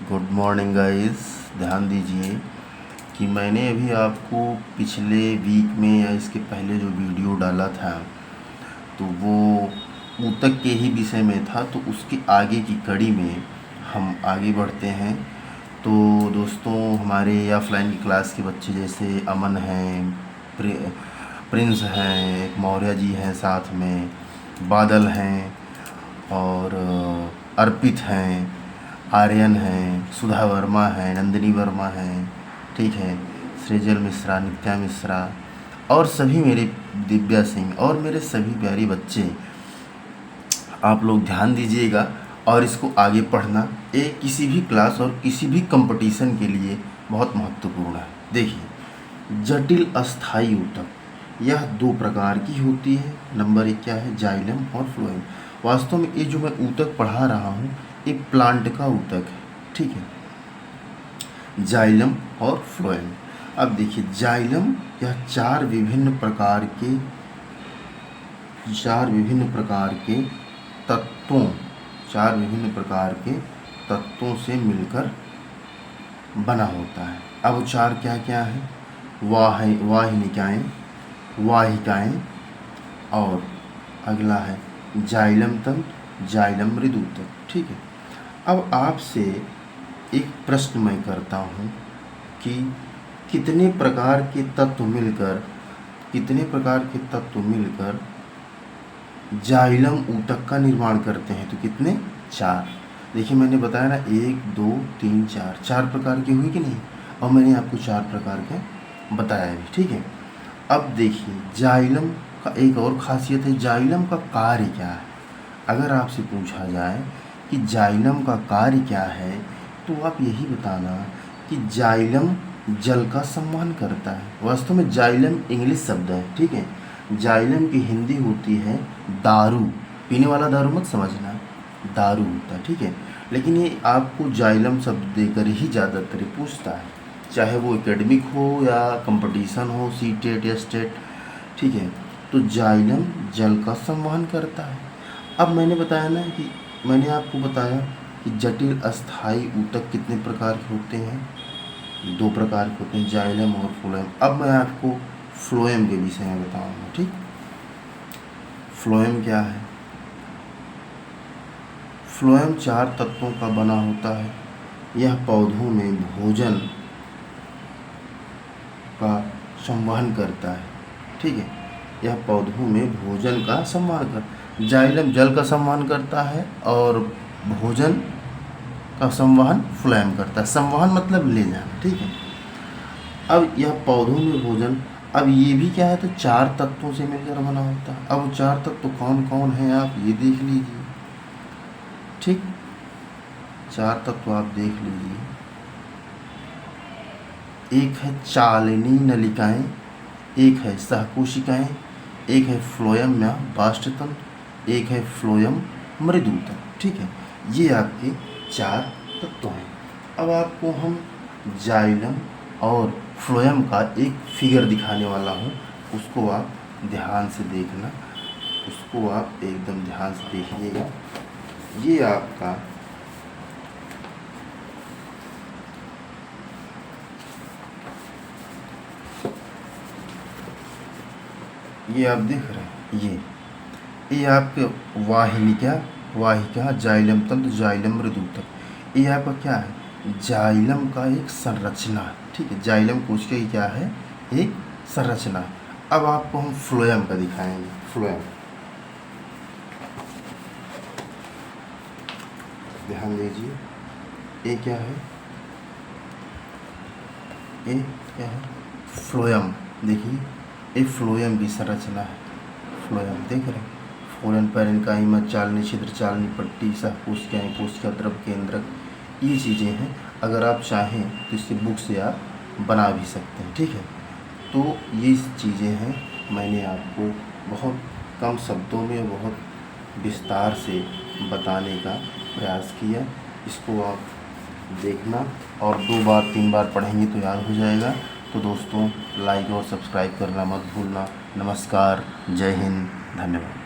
Good morning guys. ध्यान दीजिए कि मैंने अभी आपको पिछले वीक में या इसके पहले जो वीडियो डाला था तो वो ऊतक के ही विषय में था, तो उसके आगे की कड़ी में हम आगे बढ़ते हैं। तो दोस्तों, हमारे ऑफलाइन की क्लास के बच्चे जैसे अमन हैं, प्रिंस हैं, एक मौर्य जी हैं, साथ में बादल हैं और अर्पित हैं, आर्यन हैं, सुधा वर्मा हैं, नंदिनी वर्मा हैं, ठीक है, सृजल मिश्रा, नित्या मिश्रा और सभी मेरे दिव्या सिंह और मेरे सभी प्यारे बच्चे, आप लोग ध्यान दीजिएगा और इसको आगे पढ़ना। ये किसी भी क्लास और किसी भी कंपटीशन के लिए बहुत महत्वपूर्ण है। देखिए, जटिल अस्थाई ऊतक यह दो प्रकार की होती है। नंबर एक क्या है? जाइलम और फ्लोएम। वास्तव में ये जो मैं ऊतक पढ़ा रहा हूँ ये प्लांट का ऊतक है, ठीक है, जाइलम और फ्लोएम। अब देखिए, जाइलम यह चार विभिन्न प्रकार के तत्वों से मिलकर बना होता है। अब वो चार क्या क्या है? वाहिनिकाएं, वाहिकाएं और अगला है जाइलम तंतु, जाइलम मृदुतक, ठीक है। अब आपसे एक प्रश्न मैं करता हूँ कि कितने प्रकार के तत्व मिलकर जाइलम ऊतक का निर्माण करते हैं? तो कितने? चार। देखिए, मैंने बताया ना, 1 2 3 4, चार प्रकार के हुए कि नहीं, और मैंने आपको चार प्रकार के बताया भी, ठीक है। अब देखिए, जाइलम का एक और खासियत है, जाइलम का कार्य क्या है। अगर आपसे पूछा जाए कि जाइलम का कार्य क्या है तो आप यही बताना कि जाइलम जल का संवहन करता है। वास्तव में जाइलम इंग्लिश शब्द है, ठीक है। जाइलम की हिंदी होती है दारू। पीने वाला दारू मत समझना, दारू होता है, ठीक है। लेकिन ये आपको जाइलम शब्द देकर ही ज़्यादातर पूछता है, चाहे वो एकेडमिक हो या कंपटीशन हो, सीटेट या स्टेट, ठीक है। तो जाइलम जल का संवहन करता है। अब मैंने आपको बताया कि जटिल अस्थाई ऊतक कितने प्रकार के होते हैं? दो प्रकार के होते हैं, जाइलम और फ्लोएम। अब मैं आपको फ्लोएम के विषय में बताऊंगा, ठीक। फ्लोएम क्या है? फ्लोएम चार तत्वों का बना होता है। यह पौधों में भोजन का संवहन करता है, ठीक है। यह पौधों में भोजन का संवहन करता है। जाइलम जल का संवहन करता है और भोजन का संवहन फ्लोएम करता है। संवहन मतलब ले जाना, ठीक है। अब यह पौधों में भोजन, अब ये भी क्या है? तो चार तत्वों से मिलकर बना होता है। अब वो चार तत्व कौन कौन हैं आप ये देख लीजिए, ठीक। चार तत्व आप देख लीजिए। एक है चालनी नलिकाएं, एक है सहकोशिकाएं, एक है फ्लोएम या बाष्पतंत्र, एक है फ्लोएम मृदुतक, ठीक है। ये आपके चार तत्व हैं। अब आपको हम जाइलम और फ्लोएम का एक फिगर दिखाने वाला हूँ, उसको आप ध्यान से देखना, उसको आप एकदम ध्यान से देखिएगा। ये आपका ये आप देख रहे हैं, ये आपके वाहिका जाइलम तंतु, जाइलम मृदुतक। ये आपका क्या है? जाइलम का एक संरचना, ठीक है। जाइलम कोशिका की क्या है? एक संरचना। अब आपको हम फ्लोएम का दिखाएंगे। फ्लोएम, ध्यान दीजिए, ये क्या है? ये क्या है? फ्लोएम। देखिए, ये फ्लोएम की संरचना है। फ्लोएम देख रहे हैं, फोरन पैरेन्काइमा, चालनी छिद्र, चालनी पट्टी, सहकोशिकाएं, कोशिका द्रव केंद्रक, ये चीज़ें हैं। अगर आप चाहें तो इसकी बुक से आप बना भी सकते हैं, ठीक है। तो ये चीज़ें हैं, मैंने आपको बहुत कम शब्दों में बहुत विस्तार से बताने का प्रयास किया। इसको आप देखना और 2 बार 3 बार पढ़ेंगे तो याद हो जाएगा। तो दोस्तों, लाइक और सब्सक्राइब करना मत भूलना। नमस्कार, जय हिंद, धन्यवाद।